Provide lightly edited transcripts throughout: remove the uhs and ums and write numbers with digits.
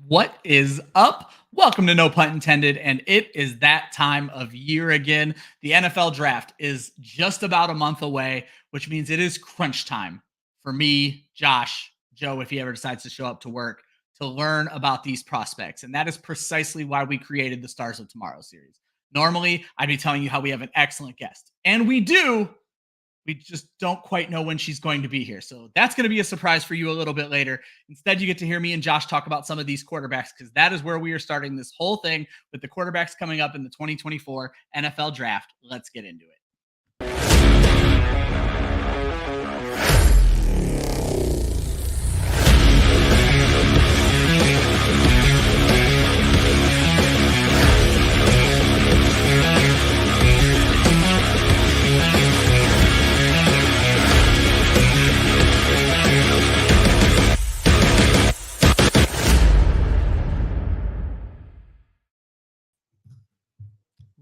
What is up? Welcome to No Punt Intended, and it is that time of year again. The NFL draft is just about a month away, which means it is crunch time for me, Josh, Joe, if he ever decides to show up to work, to learn about these prospects. And that is precisely why we created the Stars of Tomorrow series. Normally, I'd be telling you how we have an excellent guest, and we do. We just don't quite know when she's going to be here. So that's going to be a surprise for you a little bit later. Instead, you get to hear me and Josh talk about some of these quarterbacks because that is where we are starting this whole thing with the quarterbacks coming up in the 2024 NFL draft. Let's get into it.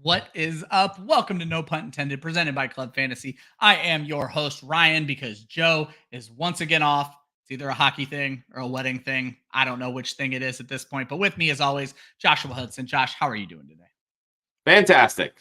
What is up? Welcome to No Punt Intended, presented by Club Fantasy. I am your host, Ryan, because Joe is once again off. It's either a hockey thing or a wedding thing. I don't know which thing it is at this point, but with me, as always, Joshua Hudson. Josh, how are you doing today? Fantastic.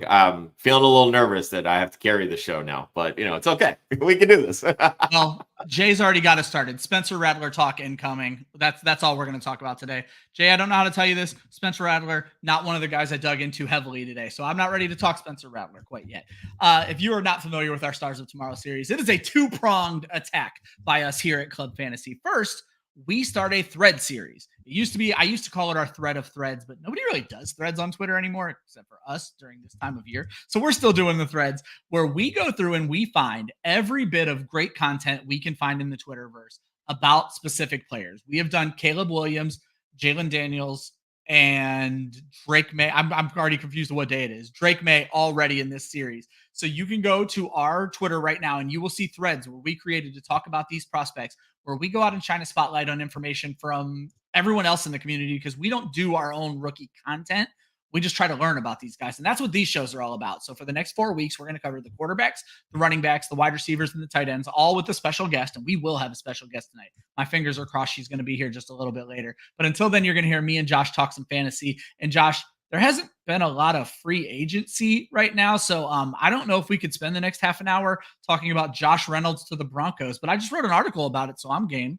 I'm feeling a little nervous that I have to carry the show now, but it's okay. We can do this. Well, Jay's already got us started. Spencer Rattler talk incoming. That's all we're going to talk about today. Jay, I don't know how to tell you this. Spencer Rattler, not one of the guys I dug into heavily today, so I'm not ready to talk Spencer Rattler quite yet. If you are not familiar with our Stars of Tomorrow series, it is a two-pronged attack by us here at Club Fantasy. First, we start a thread series. I used to call it our thread of threads, but nobody really does threads on Twitter anymore, except for us during this time of year. So we're still doing the threads where we go through and we find every bit of great content we can find in the Twitterverse about specific players. We have done Caleb Williams, Jalen Daniels, and Drake May. I'm already confused of what day it is. Drake May already in this series. So you can go to our Twitter right now and you will see threads where we created to talk about these prospects, where we go out and shine a spotlight on information from everyone else in the community because we don't do our own rookie content. We just try to learn about these guys. And that's what these shows are all about. So for the next 4 weeks, we're going to cover the quarterbacks, the running backs, the wide receivers, and the tight ends, all with a special guest. And we will have a special guest tonight. My fingers are crossed she's going to be here just a little bit later. But until then, you're going to hear me and Josh talk some fantasy. And Josh, there hasn't been a lot of free agency right now. So I don't know if we could spend the next half an hour talking about Josh Reynolds to the Broncos. But I just wrote an article about it, so I'm game.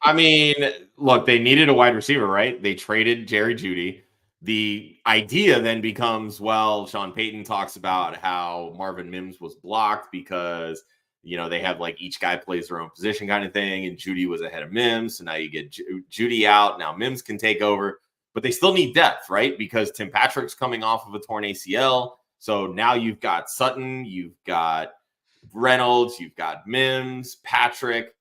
I mean, look, they needed a wide receiver, right? They traded Jerry Jeudy. The idea then becomes, well, Sean Payton talks about how Marvin Mims was blocked because, they have like each guy plays their own position kind of thing. And Jeudy was ahead of Mims. So now you get Jeudy out. Now Mims can take over, but they still need depth, right? Because Tim Patrick's coming off of a torn ACL. So now you've got Sutton, you've got Reynolds, you've got Mims, Patrick.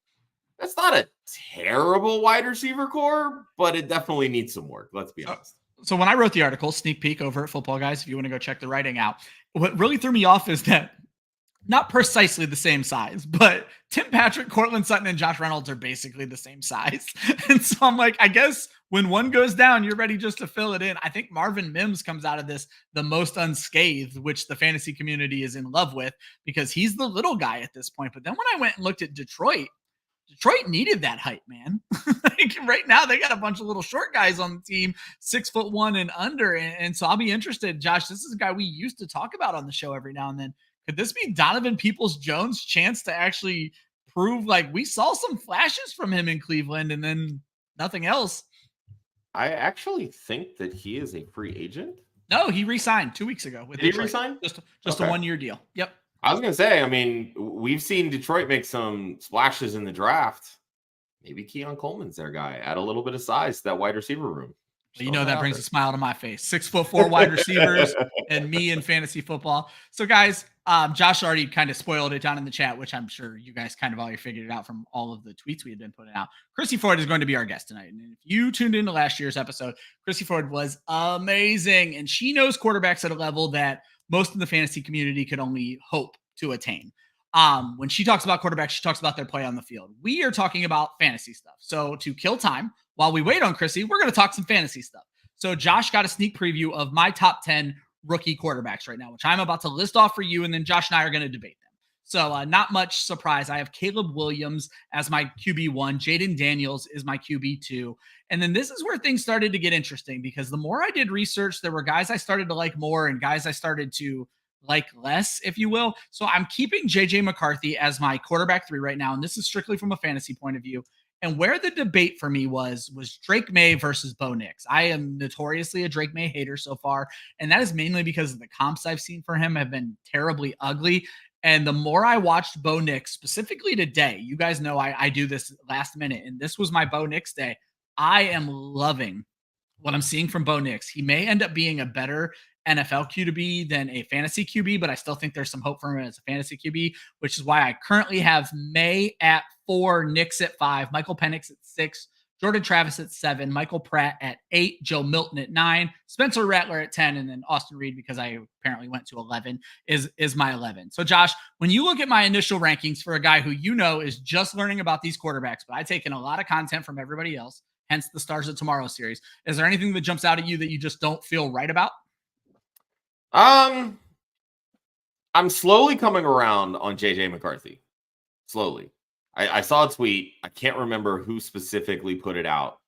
That's not a terrible wide receiver core, but it definitely needs some work. Let's be honest. So when I wrote the article, sneak peek over at Football Guys, if you want to go check the writing out, what really threw me off is that not precisely the same size, but Tim Patrick, Cortland Sutton, and Josh Reynolds are basically the same size. And so I'm like, I guess when one goes down, you're ready just to fill it in. I think Marvin Mims comes out of this the most unscathed, which the fantasy community is in love with because he's the little guy at this point. But then when I went and looked at Detroit needed that height, man. Like right now, they got a bunch of little short guys on the team, 6'1" and under. And so I'll be interested, Josh. This is a guy we used to talk about on the show every now and then. Could this be Donovan Peoples-Jones' chance to actually prove like we saw some flashes from him in Cleveland and then nothing else? I actually think that he is a free agent. No, he re-signed 2 weeks ago. Did he re-sign? Just a 1 year deal. Yep. I was going to say, I mean, we've seen Detroit make some splashes in the draft. Maybe Keon Coleman's their guy. Add a little bit of size to that wide receiver room. Well, that brings a smile to my face. 6'4" wide receivers and me in fantasy football. So, guys, Josh already kind of spoiled it down in the chat, which I'm sure you guys kind of already figured it out from all of the tweets we had been putting out. Crissy Froyd is going to be our guest tonight. And if you tuned into last year's episode, Crissy Froyd was amazing. And she knows quarterbacks at a level that most of the fantasy community could only hope to attain. When she talks about quarterbacks, she talks about their play on the field. We are talking about fantasy stuff. So to kill time, while we wait on Crissy, we're going to talk some fantasy stuff. So Josh got a sneak preview of my top 10 rookie quarterbacks right now, which I'm about to list off for you. And then Josh and I are going to debate them. So not much surprise. I have Caleb Williams as my QB1. Jaden Daniels is my QB2. And then this is where things started to get interesting because the more I did research, there were guys I started to like more and guys I started to like less, if you will. So I'm keeping JJ McCarthy as my quarterback 3 right now. And this is strictly from a fantasy point of view. And where the debate for me was Drake May versus Bo Nix. I am notoriously a Drake May hater so far. And that is mainly because the comps I've seen for him have been terribly ugly. And the more I watched Bo Nix, specifically today, you guys know I do this last minute, and this was my Bo Nix day. I am loving what I'm seeing from Bo Nix. He may end up being a better NFL QB than a fantasy QB, but I still think there's some hope for him as a fantasy QB, which is why I currently have May at 4, Nix at 5, Michael Penix at 6, Jordan Travis at 7, Michael Pratt at 8, Joe Milton at 9, Spencer Rattler at 10, and then Austin Reed, because I apparently went to 11, is my 11. So Josh, when you look at my initial rankings for a guy who you know is just learning about these quarterbacks, but I've taken a lot of content from everybody else, hence the Stars of Tomorrow series, is there anything that jumps out at you that you just don't feel right about? I'm slowly coming around on JJ McCarthy. Slowly. I saw a tweet. I can't remember who specifically put it out,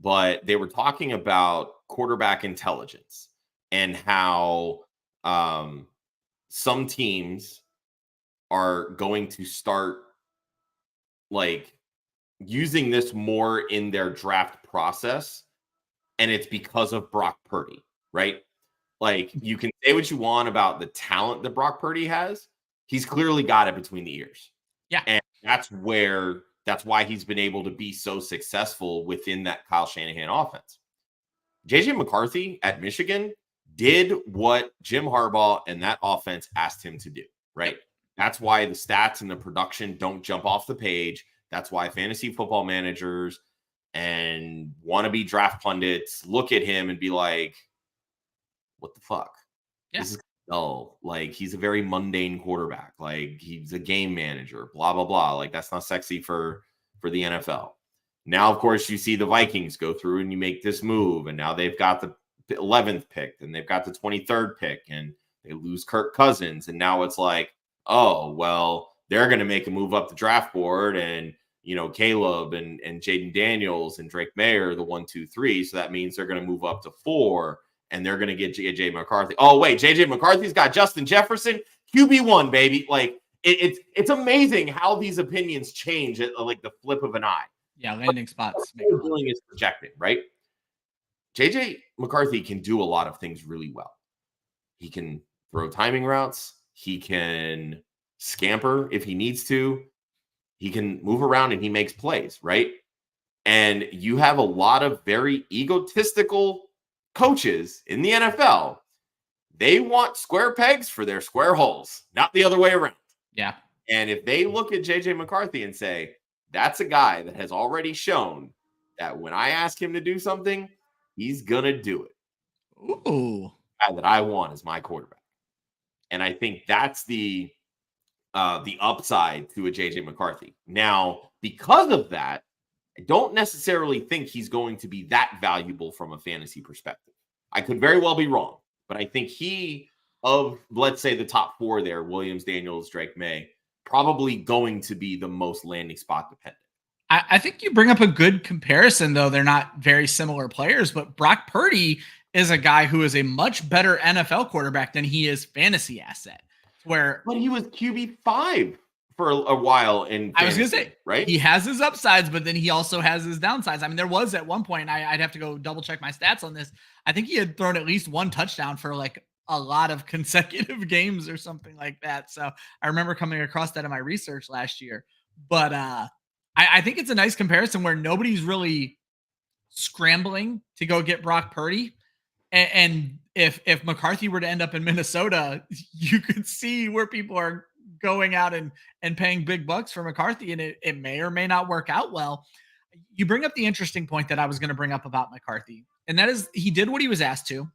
but they were talking about quarterback intelligence and how some teams are going to start like using this more in their draft process. And it's because of Brock Purdy, right? Like, you can say what you want about the talent that Brock Purdy has. He's clearly got it between the ears. Yeah. And that's why he's been able to be so successful within that Kyle Shanahan offense. JJ McCarthy at Michigan did what Jim Harbaugh and that offense asked him to do, right? That's why the stats and the production don't jump off the page. That's why fantasy football managers and wannabe draft pundits look at him and be like, what the fuck? Yeah. This is dull. Like, he's a very mundane quarterback. Like, he's a game manager, blah, blah, blah. Like, that's not sexy for the NFL. Now, of course, you see the Vikings go through and you make this move, and now they've got the 11th pick and they've got the 23rd pick and they lose Kirk Cousins. And now it's like, oh, well, they're going to make a move up the draft board, and, you know, Caleb and Jaden Daniels and Drake May are the 1, 2, 3. So that means they're going to move up to 4. And they're going to get JJ McCarthy. Oh, wait, JJ McCarthy's got Justin Jefferson, QB1, baby. Like, it's amazing how these opinions change at like the flip of an eye. Yeah, landing spots. Feeling is projected, right? JJ McCarthy can do a lot of things really well. He can throw timing routes. He can scamper if he needs to. He can move around and he makes plays, right? And you have a lot of very egotistical coaches in the NFL. They want square pegs for their square holes, not the other way around. Yeah. And if they look at JJ McCarthy and say, that's a guy that has already shown that when I ask him to do something, he's going to do it. Ooh. Guy that I want as my quarterback. And I think that's the upside to a JJ McCarthy. Now, because of that, I don't necessarily think he's going to be that valuable from a fantasy perspective. I could very well be wrong, but I think let's say the top 4 there, Williams, Daniels, Drake May, probably going to be the most landing spot dependent. I think you bring up a good comparison, though. They're not very similar players, but Brock Purdy is a guy who is a much better NFL quarterback than he is fantasy asset. But he was QB5 for a while in fantasy, I was going to say, right? He has his upsides, but then he also has his downsides. I mean, there was at one point, I'd have to go double check my stats on this. I think he had thrown at least 1 touchdown for like a lot of consecutive games or something like that. So I remember coming across that in my research last year. But I think it's a nice comparison where nobody's really scrambling to go get Brock Purdy. And if McCarthy were to end up in Minnesota, you could see where people are going out and paying big bucks for McCarthy, and it may or may not work out well. You bring up the interesting point that I was going to bring up about McCarthy, and that is he did what he was asked to.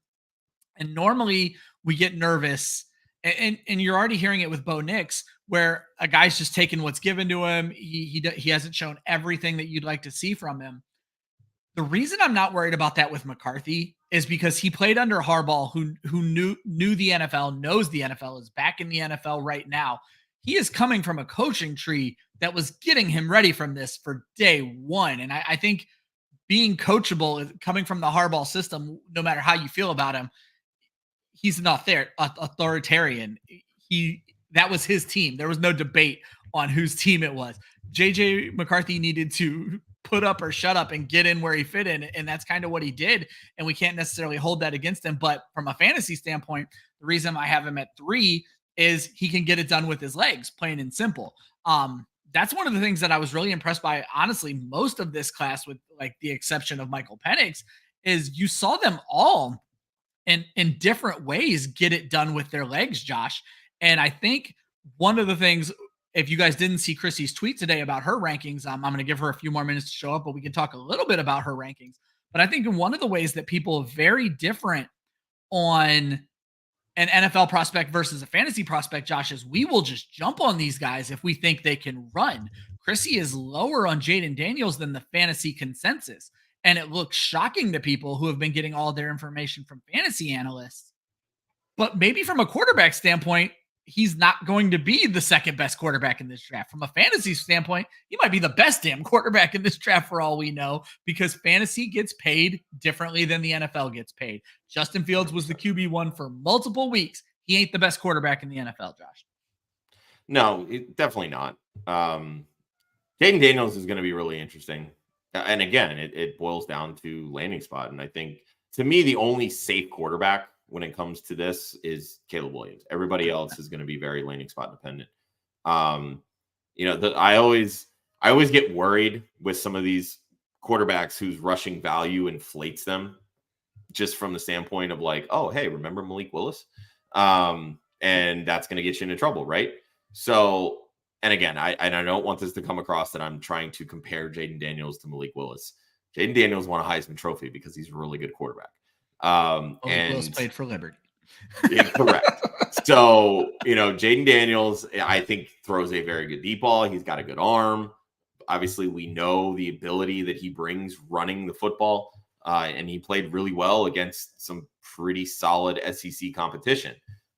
And normally we get nervous, and you're already hearing it with Bo Nix, where a guy's just taking what's given to him. He hasn't shown everything that you'd like to see from him. The reason I'm not worried about that with McCarthy is because he played under Harbaugh, who knew the NFL, knows the NFL, is back in the NFL right now. he is coming from a coaching tree that was getting him ready from this for day one. And I think being coachable, coming from the Harbaugh system, no matter how you feel about him, he's an authoritarian. That was his team. There was no debate on whose team it was. JJ McCarthy needed to put up or shut up and get in where he fit in, and that's kind of what he did. And we can't necessarily hold that against him. But from a fantasy standpoint, the reason I have him at 3 is he can get it done with his legs, plain and simple. That's one of the things that I was really impressed by. Honestly, most of this class, with like the exception of Michael Penix, is you saw them all in different ways get it done with their legs, Josh. And I think one of the things, if you guys didn't see Crissy's tweet today about her rankings, I'm going to give her a few more minutes to show up, but we can talk a little bit about her rankings. But I think one of the ways that people are very different on an NFL prospect versus a fantasy prospect, Josh, is we will just jump on these guys if we think they can run. Crissy is lower on Jaden Daniels than the fantasy consensus. And it looks shocking to people who have been getting all their information from fantasy analysts. But maybe from a quarterback standpoint, he's not going to be the second best quarterback in this draft. From a fantasy standpoint, he might be the best damn quarterback in this draft for all we know, because fantasy gets paid differently than the NFL gets paid. Justin Fields was the QB1 for multiple weeks. He ain't the best quarterback in the NFL, Josh. No, definitely not. Jaden Daniels is going to be really interesting. And again, it boils down to landing spot. And I think, to me, the only safe quarterback when it comes to this is Caleb Williams. Everybody else is going to be very landing spot dependent. I always get worried with some of these quarterbacks whose rushing value inflates them, just from the standpoint of like, oh, hey, remember Malik Willis? And that's going to get you into trouble, right? So, and again, I don't want this to come across that I'm trying to compare Jaden Daniels to Malik Willis. Jaden Daniels won a Heisman Trophy because he's a really good quarterback. And Willis played for Liberty. Yeah, correct. So, Jaden Daniels, I think, throws a very good deep ball. He's got a good arm. Obviously, we know the ability that he brings running the football. And he played really well against some pretty solid SEC competition.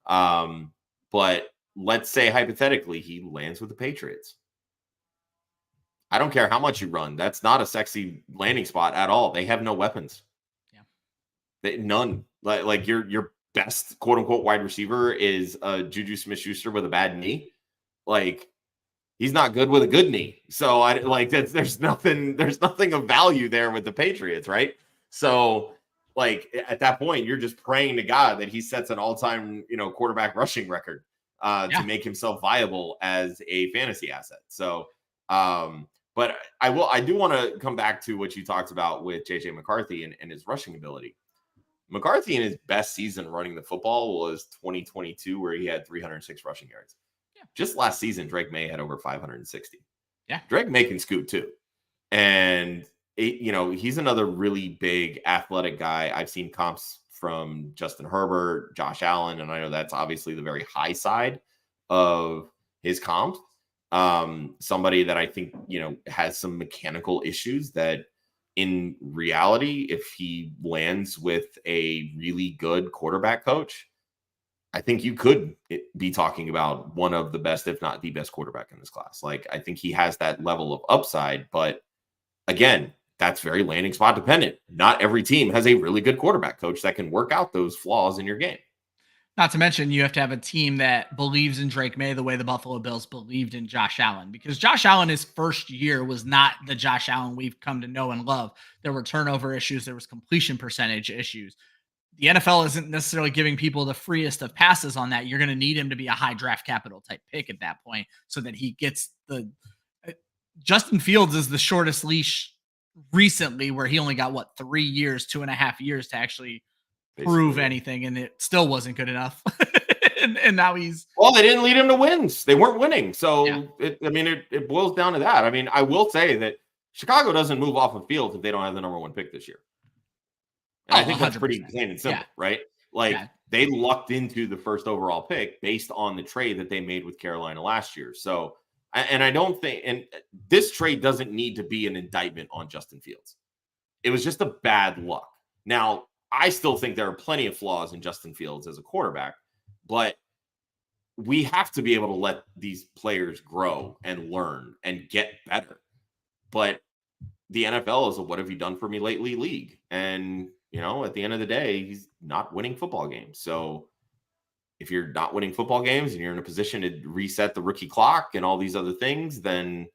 But let's say, hypothetically, he lands with the Patriots. I don't care how much you run. That's not a sexy landing spot at all. They have no weapons. Yeah. None. Like your best quote unquote wide receiver is Juju Smith-Schuster with a bad knee. Like, he's not good with a good knee. So there's nothing of value there with the Patriots, right? So, like, at that point, you're just praying to God that he sets an all-time, quarterback rushing record to make himself viable as a fantasy asset. So, but I do want to come back to what you talked about with JJ McCarthy and his rushing ability. McCarthy in his best season running the football was 2022, where he had 306 rushing yards. Yeah. Just last season, Drake May had over 560. Yeah. Drake May can scoot too. And he's another really big athletic guy. I've seen comps from Justin Herbert, Josh Allen, and I know that's obviously the very high side of his comps. Somebody that I think, has some mechanical issues that in reality, if he lands with a really good quarterback coach, I think you could be talking about one of the best, if not the best quarterback in this class. Like, I think he has that level of upside, but again, that's very landing spot dependent. Not every team has a really good quarterback coach that can work out those flaws in your game. Not to mention, you have to have a team that believes in Drake May the way the Buffalo Bills believed in Josh Allen, because Josh Allen, his first year, was not the Josh Allen we've come to know and love. There were turnover issues. There was completion percentage issues. The NFL isn't necessarily giving people the freest of passes on that. You're going to need him to be a high draft capital type pick at that point so that he gets the Justin Fields is the shortest leash recently, where he only got 3 years, 2.5 years to actually prove anything, and it still wasn't good enough. and now they didn't lead him to wins. They weren't winning. So it boils down to that. I mean, I will say that Chicago doesn't move off of Fields if they don't have the number 1 pick this year. And I think that's 100%. Pretty plain and simple, right? Like, they lucked into the first overall pick based on the trade that they made with Carolina last year. So, and I don't think, and this trade doesn't need to be an indictment on Justin Fields. It was just a bad luck. Now, I still think there are plenty of flaws in Justin Fields as a quarterback, but we have to be able to let these players grow and learn and get better. But the NFL is a what have you done for me lately league. And, at the end of the day, he's not winning football games. So if you're not winning football games and you're in a position to reset the rookie clock and all these other things, then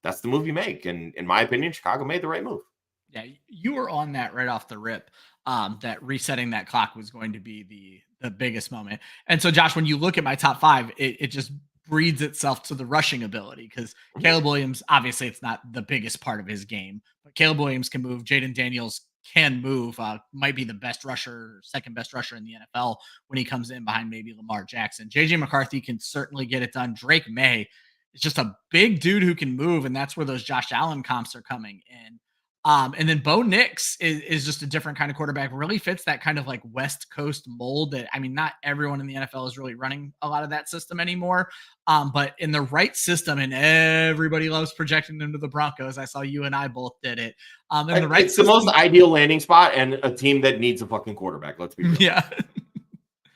that's the move you make. And in my opinion, Chicago made the right move. Yeah, you were on that right off the rip. That resetting that clock was going to be the biggest moment. And so, Josh, when you look at my top 5, it just breeds itself to the rushing ability because Caleb Williams, obviously, it's not the biggest part of his game, but Caleb Williams can move. Jaden Daniels can move. Might be the best rusher, second best rusher in the NFL when he comes in behind maybe Lamar Jackson. JJ McCarthy can certainly get it done. Drake May is just a big dude who can move, and that's where those Josh Allen comps are coming in. And then Bo Nix is just a different kind of quarterback, really fits that kind of like West Coast mold that, not everyone in the NFL is really running a lot of that system anymore. But in the right system, and everybody loves projecting them to the Broncos. I saw you and I both did it. In the right it's system, the most ideal landing spot and a team that needs a fucking quarterback. Let's be real. Yeah.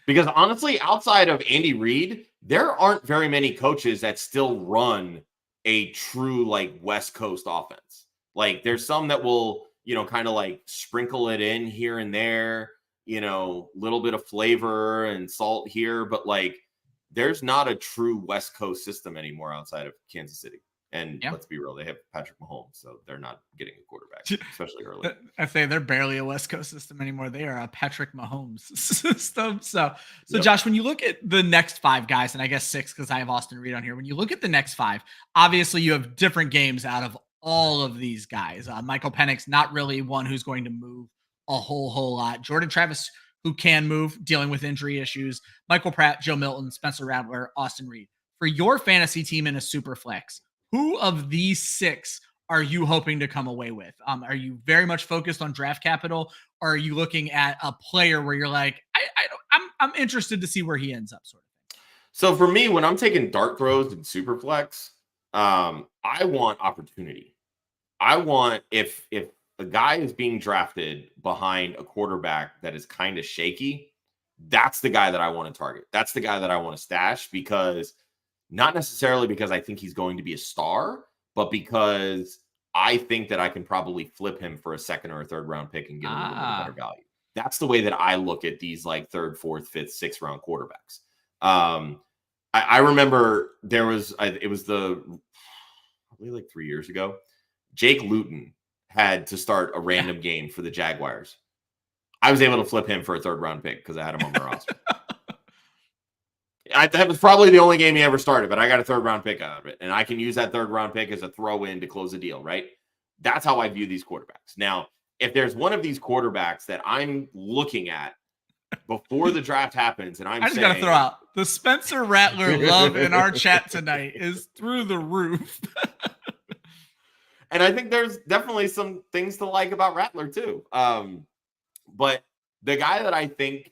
Because honestly, outside of Andy Reid, there aren't very many coaches that still run a true like West Coast offense. Like there's some that will, kind of like sprinkle it in here and there, little bit of flavor and salt here. But like, there's not a true West Coast system anymore outside of Kansas City. And let's be real, they have Patrick Mahomes, so they're not getting a quarterback, especially early. I say they're barely a West Coast system anymore. They are a Patrick Mahomes system. So Josh, when you look at the next 5 guys, and I guess 6 because I have Austin Reed on here. When you look at the next 5, obviously you have different games out of all of these guys. Michael Penix, not really one who's going to move a whole lot. Jordan Travis, who can move, dealing with injury issues. Michael Pratt, Joe Milton, Spencer Rattler, Austin Reed. For your fantasy team in a super flex, who of these 6 are you hoping to come away with? Are you very much focused on draft capital, or are you looking at a player where you're like, I'm interested to see where he ends up, sort of thing? So for me, when I'm taking dart throws in super flex, I want opportunity. I want if a guy is being drafted behind a quarterback that is kind of shaky, that's the guy that I want to target. That's the guy that I want to stash because not necessarily because I think he's going to be a star, but because I think that I can probably flip him for a second or a third round pick and get a little bit better value. That's the way that I look at these like 3rd, 4th, 5th, 6th round quarterbacks. I remember it was probably like 3 years ago. Jake Luton had to start a random game for the Jaguars. I was able to flip him for a 3rd round pick because I had him on my roster. That was probably the only game he ever started, but I got a 3rd round pick out of it. And I can use that 3rd round pick as a throw in to close a deal, right? That's how I view these quarterbacks. Now, if there's one of these quarterbacks that I'm looking at before the draft happens, and I just got to throw out the Spencer Rattler love in our chat tonight is through the roof. And I think there's definitely some things to like about Rattler too. But the guy that I think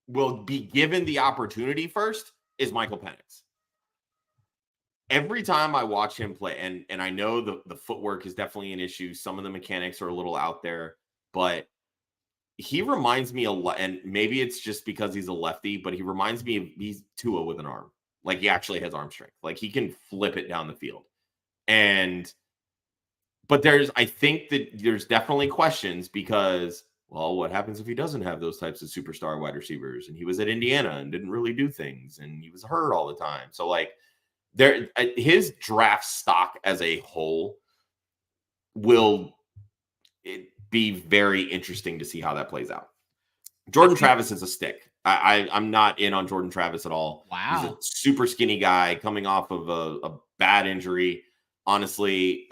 will be given the opportunity first is Michael Penix. Every time I watch him play, and I know the footwork is definitely an issue. Some of the mechanics are a little out there, but he reminds me a lot, and maybe it's just because he's a lefty, but he reminds me of he's Tua with an arm. Like he actually has arm strength. Like he can flip it down the field. But I think that there's definitely questions because, well, what happens if he doesn't have those types of superstar wide receivers? And he was at Indiana and didn't really do things, and he was hurt all the time. So like his draft stock as a whole will be very interesting to see how that plays out. Jordan Travis is a stick. I'm not in on Jordan Travis at all. Wow. He's a super skinny guy coming off of a bad injury. Honestly,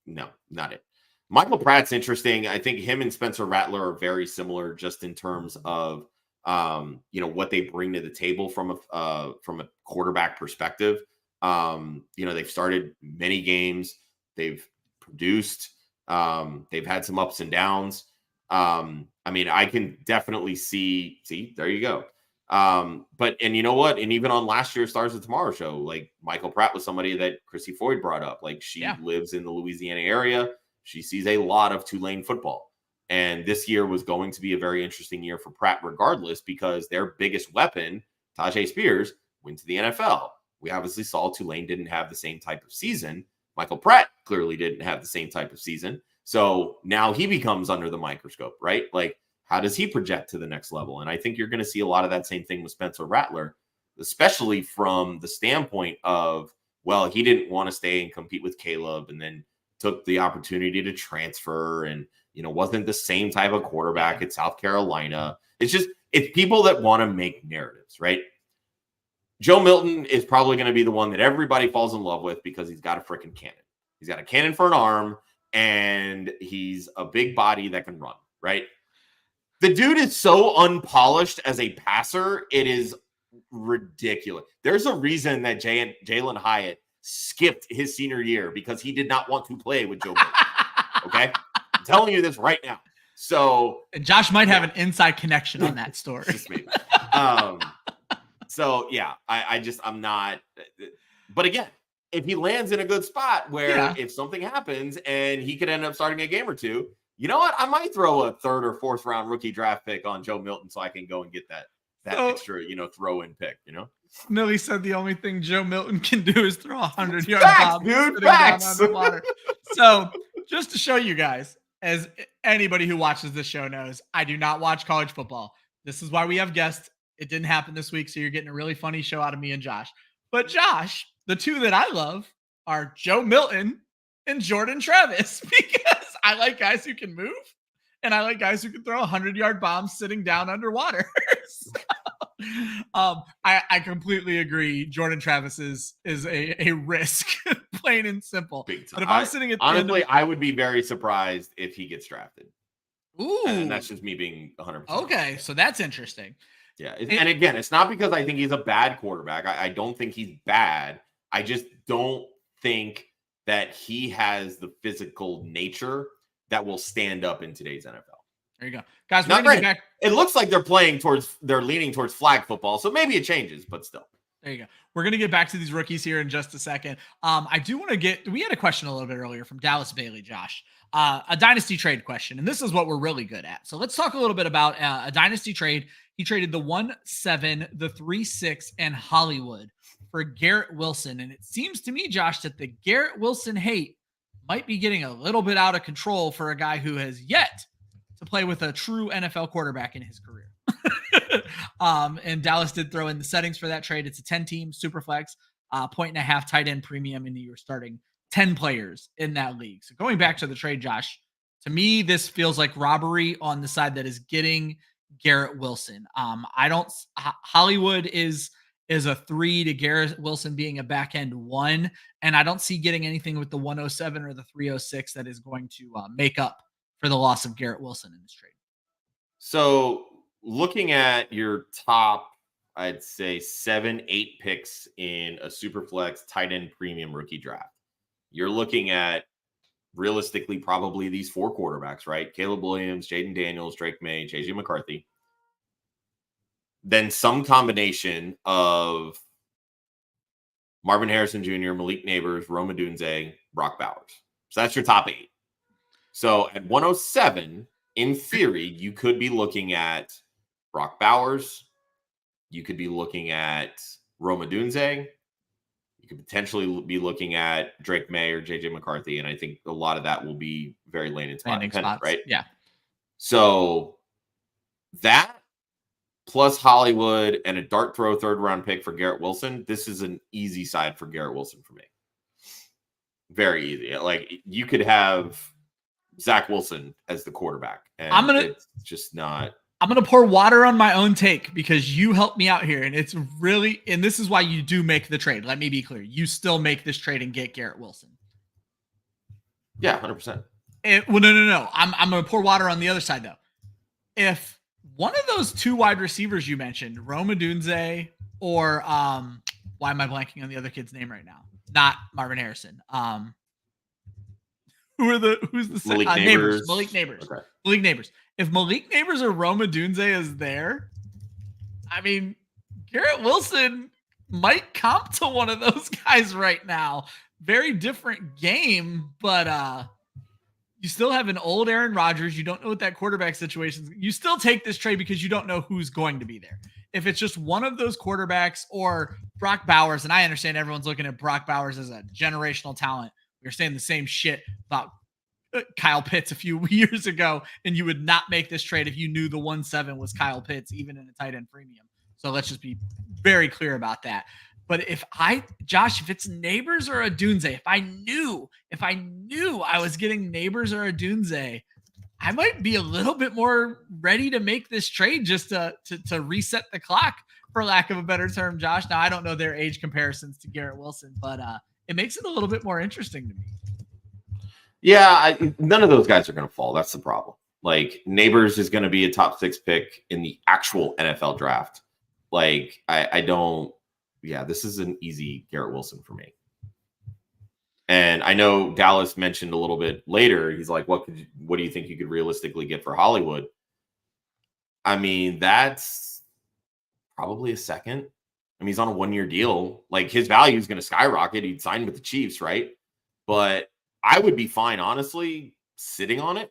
no, not it. Michael Pratt's interesting. I think him and Spencer Rattler are very similar just in terms of what they bring to the table from a quarterback perspective. They've started many games. They've produced. They've had some ups and downs. I can definitely see, there you go. And you know what? And even on last year's Stars of Tomorrow show, like Michael Pratt was somebody that Crissy Froyd brought up. Like she lives in the Louisiana area. She sees a lot of Tulane football. And this year was going to be a very interesting year for Pratt regardless, because their biggest weapon Tajay Spears went to the NFL. We obviously saw Tulane didn't have the same type of season. Michael Pratt clearly didn't have the same type of season. So now he becomes under the microscope, right? Like, how does he project to the next level? And I think you're going to see a lot of that same thing with Spencer Rattler, especially from the standpoint of, well, he didn't want to stay and compete with Caleb and then took the opportunity to transfer and, wasn't the same type of quarterback at South Carolina. It's people that want to make narratives, right? Joe Milton is probably going to be the one that everybody falls in love with because he's got a freaking cannon. He's got a cannon for an arm, and he's a big body that can run, right? The dude is so unpolished as a passer, it is ridiculous. There's a reason that Jalen Hyatt skipped his senior year because he did not want to play with Joe Milton. Okay? I'm telling you this right now. So and Josh might have an inside connection on that story. Just maybe. So yeah, I'm not. But again, if he lands in a good spot where if something happens and he could end up starting a game or two, you know what? I might throw a 3rd or 4th round rookie draft pick on Joe Milton so I can go and get that extra, throw in pick, Millie said the only thing Joe Milton can do is throw 100-yard bomb. Dude, facts. So just to show you guys, as anybody who watches this show knows, I do not watch college football. This is why we have guests. It didn't happen this week, so you're getting a really funny show out of me and Josh. But Josh, the two that I love are Joe Milton and Jordan Travis because I like guys who can move and I like guys who can throw 100-yard bombs sitting down underwater. I completely agree. Jordan Travis is a risk, plain and simple. But if I'm sitting at the honestly, I would be very surprised if he gets drafted. Ooh, and that's just me being 100%. Okay, so that's interesting. Yeah, and again, it's not because I think he's a bad quarterback. I don't think he's bad. I just don't think that he has the physical nature that will stand up in today's NFL. There you go. Guys, we're going to get back. It looks like they're leaning towards flag football, so maybe it changes, but still. There you go. We're going to get back to these rookies here in just a second. I do want to we had a question a little bit earlier from Dallas Bailey, Josh, a dynasty trade question, and this is what we're really good at. So let's talk a little bit about a dynasty trade. He traded the 1-7, the 3-6, and Hollywood for Garrett Wilson. And it seems to me, Josh, that the Garrett Wilson hate might be getting a little bit out of control for a guy who has yet to play with a true NFL quarterback in his career. And Dallas did throw in the settings for that trade. It's a 10-team super flex, 1.5 tight end premium, and you're starting 10 players in that league. So going back to the trade, Josh, to me, this feels like robbery on the side that is getting Garrett Wilson. Hollywood is a 3 to Garrett Wilson being a back end 1, and I don't see getting anything with the 107 or the 306 that is going to make up for the loss of Garrett Wilson in this trade. So looking at your top, I'd say 7-8 picks in a superflex tight end premium rookie draft, you're looking at realistically probably these 4 quarterbacks, right? Caleb Williams, Jaden Daniels, Drake May, JJ McCarthy. Then some combination of Marvin Harrison Jr., Malik Neighbors, Rome Odunze, Brock Bowers. So that's your top 8. So at 107, in theory, you could be looking at Brock Bowers. You could be looking at Rome Odunze. You could potentially be looking at Drake May or JJ McCarthy. And I think a lot of that will be very landing spot dependent, right? Yeah. So that plus Hollywood and a dart throw 3rd round pick for Garrett Wilson. This is an easy side for Garrett Wilson for me. Very easy. Like you could have Zach Wilson as the quarterback. And it's just not. I'm going to pour water on my own take because you helped me out here. And it's really, and this is why you do make the trade. Let me be clear. You still make this trade and get Garrett Wilson. Yeah, 100%. Well, no. I'm going to pour water on the other side though. If one of those 2 wide receivers you mentioned, Rome Odunze or why am I blanking on the other kid's name right now? Not Marvin Harrison. Who's the Malik Neighbors? Malik Neighbors. Okay. Malik Neighbors. If Malik Neighbors or Rome Odunze is there, I mean, Garrett Wilson might comp to one of those guys right now. Very different game, but You still have an old Aaron Rodgers. You don't know what that quarterback situation is. You still take this trade because you don't know who's going to be there. If it's just one of those quarterbacks or Brock Bowers, and I understand everyone's looking at Brock Bowers as a generational talent. We were saying the same shit about Kyle Pitts a few years ago, and you would not make this trade if you knew the 1-7 was Kyle Pitts, even in a tight end premium. So let's just be very clear about that. But Josh, if it's Neighbors or Odunze, if I knew I was getting Neighbors or Odunze, I might be a little bit more ready to make this trade just to reset the clock, for lack of a better term, Josh. Now, I don't know their age comparisons to Garrett Wilson, but it makes it a little bit more interesting to me. Yeah, none of those guys are going to fall. That's the problem. Like, Neighbors is going to be a top 6 pick in the actual NFL draft. Like, I don't. Yeah, this is an easy Garrett Wilson for me. And I know Dallas mentioned a little bit later, he's like, what do you think you could realistically get for Hollywood? I mean, that's probably a second. I mean, he's on a 1-year deal. Like, his value is going to skyrocket. He'd sign with the Chiefs, right? But I would be fine, honestly, sitting on it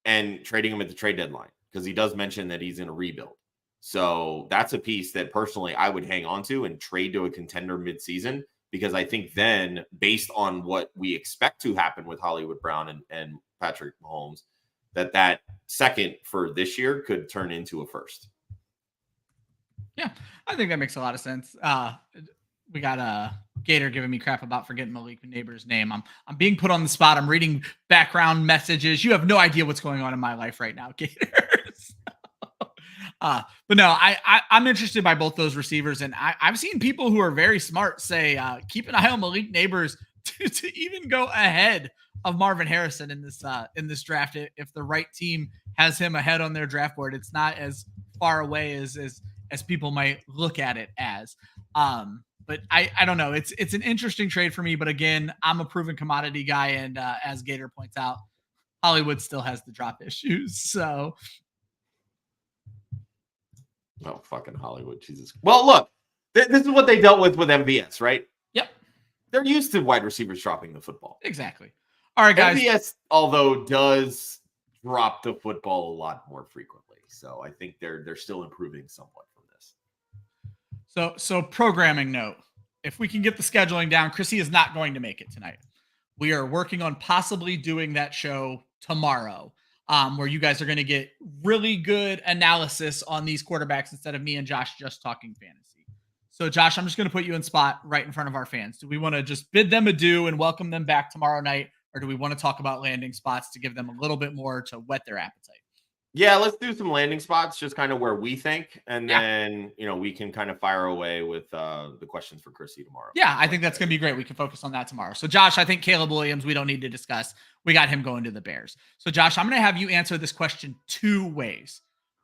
and trading him at the trade deadline, because he does mention that he's in a rebuild. So that's a piece that personally I would hang on to and trade to a contender midseason, because I think then, based on what we expect to happen with Hollywood Brown and Patrick Mahomes, that second for this year could turn into a first. Yeah, I think that makes a lot of sense. We got a Gator giving me crap about forgetting Malik Neighbors' name. I'm being put on the spot. I'm reading background messages. You have no idea what's going on in my life right now, Gators. But no, I'm interested by both those receivers, and I've seen people who are very smart say keep an eye on Malik Neighbors to even go ahead of Marvin Harrison in this draft. If the right team has him ahead on their draft board, it's not as far away as people might look at it as. But I don't know. It's an interesting trade for me. But again, I'm a proven commodity guy, and as Gator points out, Hollywood still has the drop issues. So. Oh, fucking Hollywood. Jesus. Well, look, this is what they dealt with MVS, right? Yep. They're used to wide receivers dropping the football. Exactly. All right, guys. MVS, although, does drop the football a lot more frequently. So I think they're still improving somewhat from this. So programming note, if we can get the scheduling down, Crissy is not going to make it tonight. We are working on possibly doing that show tomorrow. Where you guys are going to get really good analysis on these quarterbacks instead of me and Josh just talking fantasy. So, Josh, I'm just going to put you in spot right in front of our fans. Do we want to just bid them adieu and welcome them back tomorrow night, or do we want to talk about landing spots to give them a little bit more to whet their appetite? Yeah, let's do some landing spots, just kind of where we think, and then we can kind of fire away with the questions for Crissy tomorrow. Yeah, I think that's going to be great. We can focus on that tomorrow. So, Josh, I think Caleb Williams, we don't need to discuss. We got him going to the Bears. So, Josh, I'm going to have you answer this question 2 ways.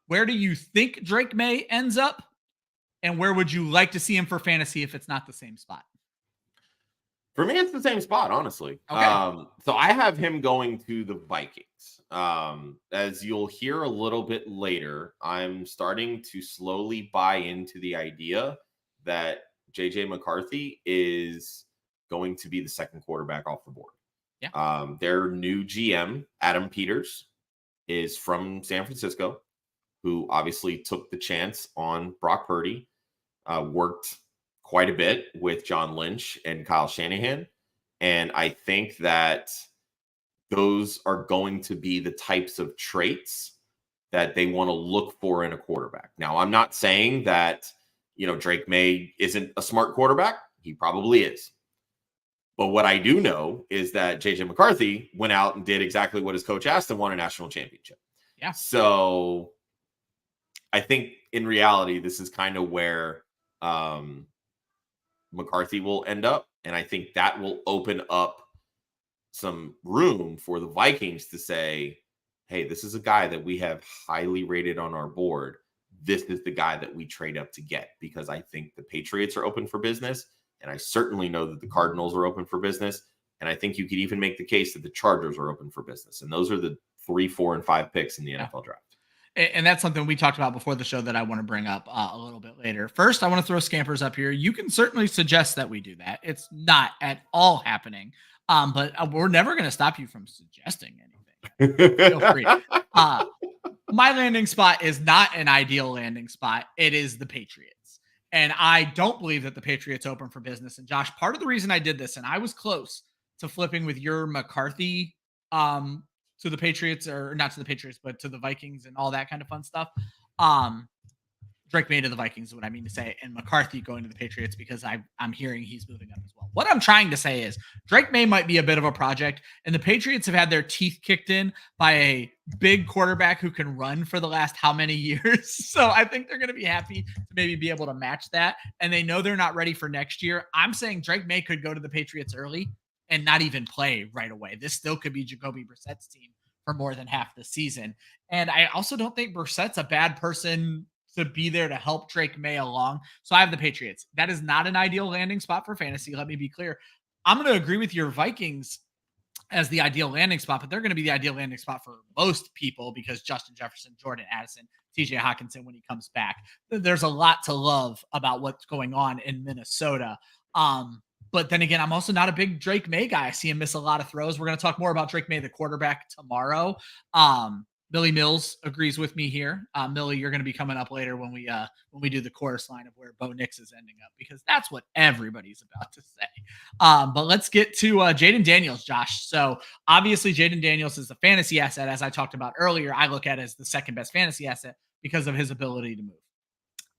Where do you think Drake May ends up, and where would you like to see him for fantasy if it's not the same spot? For me, it's the same spot, honestly. Okay. So I have him going to the Vikings. As you'll hear a little bit later, I'm starting to slowly buy into the idea that JJ McCarthy is going to be the second quarterback off the board. Yeah. Their new GM, Adam Peters, is from San Francisco, who obviously took the chance on Brock Purdy, worked quite a bit with John Lynch and Kyle Shanahan. And I think that those are going to be the types of traits that they want to look for in a quarterback. Now, I'm not saying that, Drake May isn't a smart quarterback. He probably is. But what I do know is that JJ McCarthy went out and did exactly what his coach asked and won a national championship. Yeah. So I think in reality, this is kind of where McCarthy will end up. And I think that will open up some room for the Vikings to say, hey, this is a guy that we have highly rated on our board. This is the guy that we trade up to get, because I think the Patriots are open for business. And I certainly know that the Cardinals are open for business. And I think you could even make the case that the Chargers are open for business. And those are the 3, 4, and 5 picks in the NFL draft. And that's something we talked about before the show that I want to bring up a little bit later. First, I want to throw Scampers up here. You can certainly suggest that we do that. It's not at all happening. But we're never going to stop you from suggesting anything. Feel free. My landing spot is not an ideal landing spot. It is the Patriots. And I don't believe that the Patriots open for business. And Josh, part of the reason I did this, and I was close to flipping with your McCarthy to the Patriots, or not to the Patriots, but to the Vikings and all that kind of fun stuff. Drake May to the Vikings is what I mean to say, and McCarthy going to the Patriots because I'm hearing he's moving up as well. What I'm trying to say is Drake May might be a bit of a project, and the Patriots have had their teeth kicked in by a big quarterback who can run for the last how many years. So I think they're going to be happy to maybe be able to match that, and they know they're not ready for next year. I'm saying Drake May could go to the Patriots early and not even play right away. This still could be Jacoby Brissett's team for more than half the season. And I also don't think Brissett's a bad person to be there to help Drake May along. So I have the Patriots. That is not an ideal landing spot for fantasy. Let me be clear. I'm going to agree with your Vikings as the ideal landing spot, but they're going to be the ideal landing spot for most people because Justin Jefferson, Jordan Addison, TJ Hawkinson, when he comes back, there's a lot to love about what's going on in Minnesota. But then again, I'm also not a big Drake May guy. I see him miss a lot of throws. We're going to talk more about Drake May, the quarterback, tomorrow. Millie Mills agrees with me here. Millie, you're going to be coming up later when we do the chorus line of where Bo Nix is ending up, because that's what everybody's about to say. But let's get to Jaden Daniels, Josh. So obviously Jaden Daniels is a fantasy asset, as I talked about earlier. I look at it as the second best fantasy asset because of his ability to move.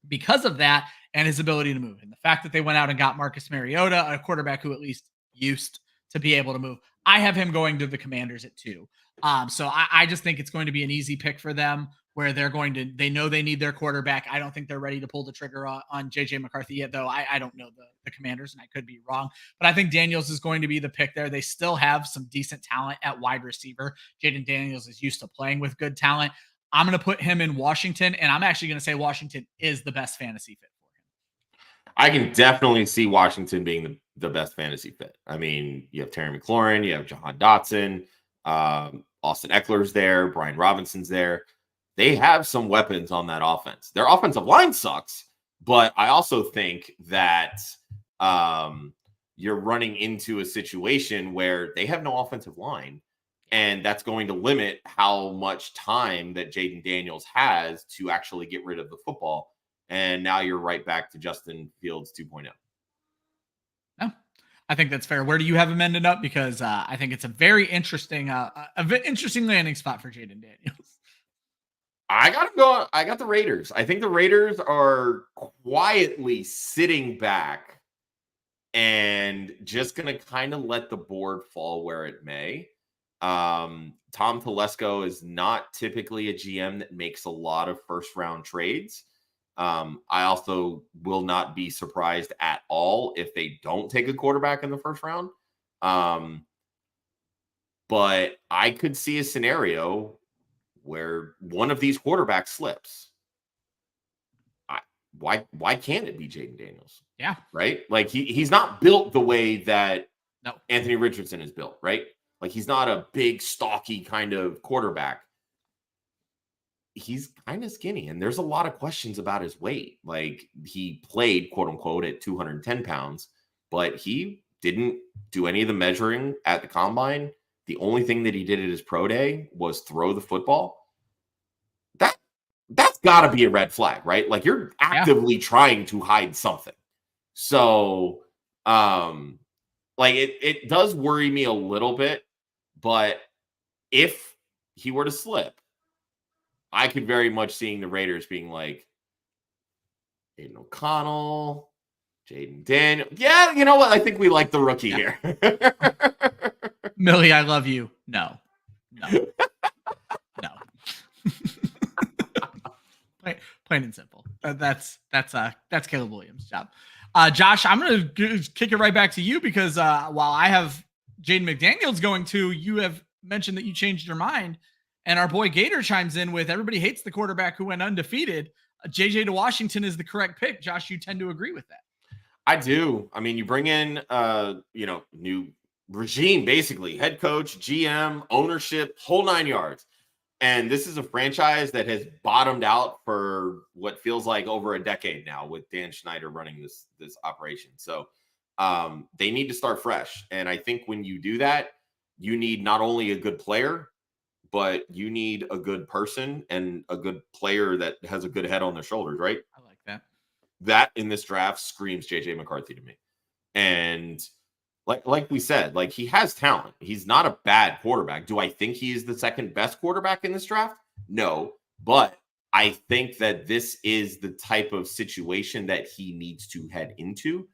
Because of that and his ability to move, and the fact that they went out and got Marcus Mariota, a quarterback who at least used to be able to move, I have him going to the Commanders at 2. So I just think it's going to be an easy pick for them where they know they need their quarterback. I don't think they're ready to pull the trigger on JJ McCarthy yet, though. I don't know the Commanders, and I could be wrong, but I think Daniels is going to be the pick there. They still have some decent talent at wide receiver. Jaden Daniels is used to playing with good talent. I'm going to put him in Washington, and I'm actually going to say Washington is the best fantasy fit for him. I can definitely see Washington being the best fantasy fit. I mean, you have Terry McLaurin, you have Jahan Dotson, Austin Eckler's there, Brian Robinson's there. They have some weapons on that offense. Their offensive line sucks, but I also think that you're running into a situation where they have no offensive line, and that's going to limit how much time that Jaden Daniels has to actually get rid of the football. And now you're right back to Justin Fields 2.0. No, I think that's fair. Where do you have him ended up? Because I think it's a very interesting, interesting landing spot for Jaden Daniels. I got the Raiders. I think the Raiders are quietly sitting back and just going to kind of let the board fall where it may. Tom Telesco is not typically a GM that makes a lot of first round trades. I also will not be surprised at all if they don't take a quarterback in the first round. But I could see a scenario where one of these quarterbacks slips. Why can't it be Jaden Daniels? Yeah. Right? Like he's not built the way that No. Anthony Richardson is built, right? Like he's not a big, stocky kind of quarterback. He's kind of skinny, and there's a lot of questions about his weight. Like he played, quote unquote, at 210 pounds, but he didn't do any of the measuring at the combine. The only thing that he did at his pro day was throw the football. That's got to be a red flag, right? Like you're actively trying to hide something. So, like it does worry me a little bit, but if he were to slip, I could very much seeing the Raiders being like Aiden O'Connell, Jaden Daniel. Yeah, you know what? I think we like the rookie here. Millie, I love you. No. Plain and simple. That's Caleb Williams' job. Josh, I'm going to kick it right back to you because while I have Jaden McDaniels going to, you have mentioned that you changed your mind. And our boy Gator chimes in with everybody hates the quarterback who went undefeated. JJ to Washington is the correct pick. Josh, you tend to agree with that. I do. I mean, you bring in, new regime, basically head coach, GM, ownership, whole 9 yards. And this is a franchise that has bottomed out for what feels like over a decade now with Dan Schneider running this operation. So They need to start fresh. And I think when you do that, you need not only a good player, but you need a good person and a good player that has a good head on their shoulders, right? I like that. That in this draft screams JJ McCarthy to me. And like we said, like he has talent. He's not a bad quarterback. Do I think he is the second best quarterback in this draft? No, but I think that this is the type of situation that he needs to head into,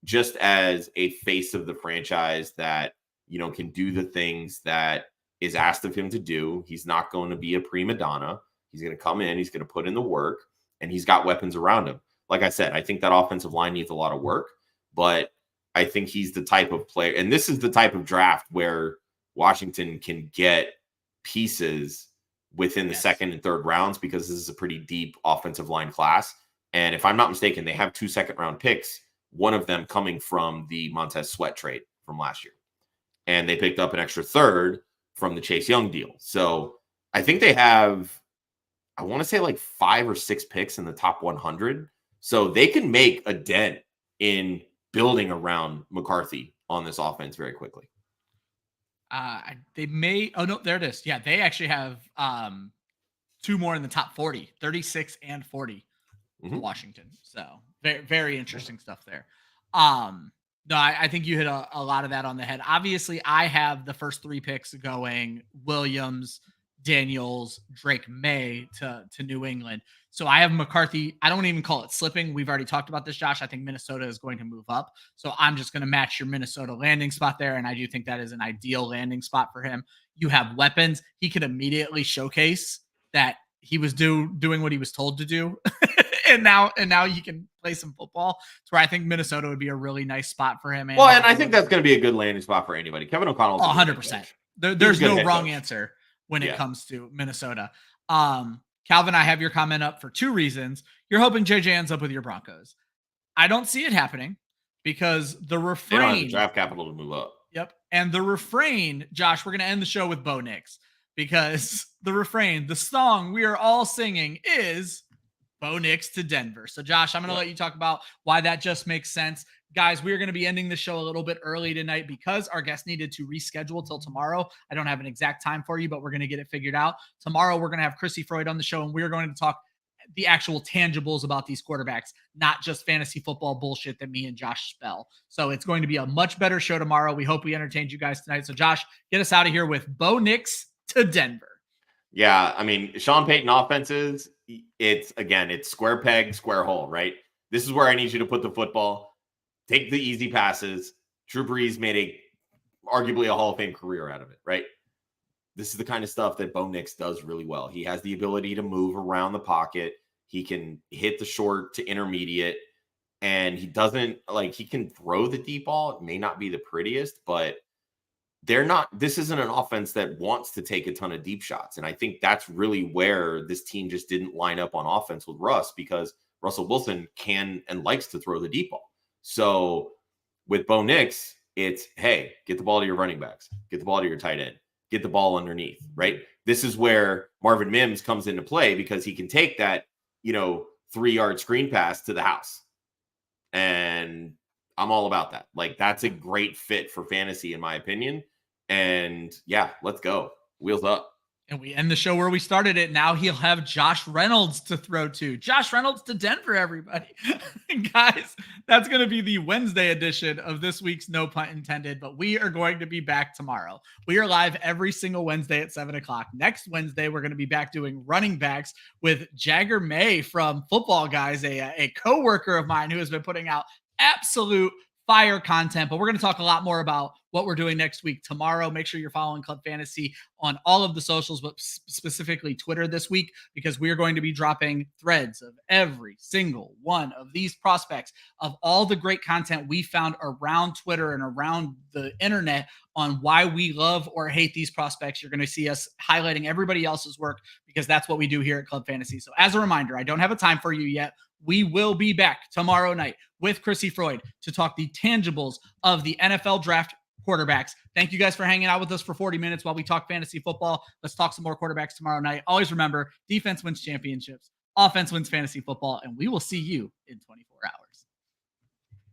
just as a face of the franchise that, you know, can do the things that is asked of him to do. He's not going to be a prima donna. He's going to come in, he's going to put in the work, and he's got weapons around him. Like I said, I think that offensive line needs a lot of work, but I think he's the type of player, and this is the type of draft where Washington can get pieces within the second and third rounds, because this is a pretty deep offensive line class. And if I'm not mistaken, they have 2 second-round picks, one of them coming from the Montez Sweat trade from last year. And they picked up an extra third from the Chase Young deal. So I think they have, I want to say like 5 or 6 picks in the top 100. So they can make a dent in building around McCarthy on this offense very quickly. They may, oh no, there it is. Yeah, they actually have 2 more in the top 40, 36 and 40 for Washington. So very, very interesting stuff there. No, I think you hit a lot of that on the head. Obviously, I have the first 3 picks going Williams, Daniels, Drake May to New England. So I have McCarthy. I don't even call it slipping. We've already talked about this, Josh. I think Minnesota is going to move up. So I'm just going to match your Minnesota landing spot there. And I do think that is an ideal landing spot for him. You have weapons. He could immediately showcase that he was doing what he was told to do. and now he can play some football. So I think Minnesota would be a really nice spot for him. And I think that's going to be a good landing spot for anybody. Kevin O'Connell. 100%. There's no wrong answer when it comes to Minnesota. Calvin, I have your comment up for 2 reasons. You're hoping JJ ends up with your Broncos. I don't see it happening because the refrain. They don't have the draft capital to move up. Yep. And the refrain, Josh, we're going to end the show with Bo Nix, because the refrain, the song we are all singing is Bo Nix to Denver. So Josh, I'm going to let you talk about why that just makes sense. Guys, we are going to be ending the show a little bit early tonight because our guest needed to reschedule till tomorrow. I don't have an exact time for you, but we're going to get it figured out. Tomorrow, we're going to have Crissy Froyd on the show, and we're going to talk the actual tangibles about these quarterbacks, not just fantasy football bullshit that me and Josh spell. So it's going to be a much better show tomorrow. We hope we entertained you guys tonight. So Josh, get us out of here with Bo Nix to Denver. Yeah, I mean, Sean Payton offenses, it's square peg, square hole, right? This is where I need you to put the football. Take the easy passes. Drew Brees made arguably a Hall of Fame career out of it, right? This is the kind of stuff that Bo Nix does really well. He has the ability to move around the pocket. He can hit the short to intermediate, and he can throw the deep ball. It may not be the prettiest, but this isn't an offense that wants to take a ton of deep shots. And I think that's really where this team just didn't line up on offense with Russ, because Russell Wilson can and likes to throw the deep ball. So with Bo Nix, it's, hey, get the ball to your running backs, get the ball to your tight end, get the ball underneath, right? This is where Marvin Mims comes into play, because he can take that, 3-yard screen pass to the house. And I'm all about that. Like, that's a great fit for fantasy, in my opinion. And yeah, let's go. Wheels up. And we end the show where we started it. Now he'll have Josh Reynolds to throw to. Josh Reynolds to Denver, everybody. Guys, that's going to be the Wednesday edition of this week's No Punt Intended, but we are going to be back tomorrow. We are live every single Wednesday at 7 o'clock. Next Wednesday, we're going to be back doing running backs with Jagger May from Football Guys, a co-worker of mine who has been putting out absolute fire content, but we're going to talk a lot more about what we're doing next week. Tomorrow, make sure you're following Club Fantasy on all of the socials, but specifically Twitter this week, because we are going to be dropping threads of every single one of these prospects, of all the great content we found around Twitter and around the internet on why we love or hate these prospects. You're going to see us highlighting everybody else's work, because that's what we do here at Club Fantasy. So as a reminder, I don't have a time for you yet. We will be back tomorrow night with Crissy Froyd to talk the tangibles of the NFL draft quarterbacks. Thank you guys for hanging out with us for 40 minutes while we talk fantasy football. Let's talk some more quarterbacks tomorrow night. Always remember, defense wins championships, offense wins fantasy football, and we will see you in 24 hours.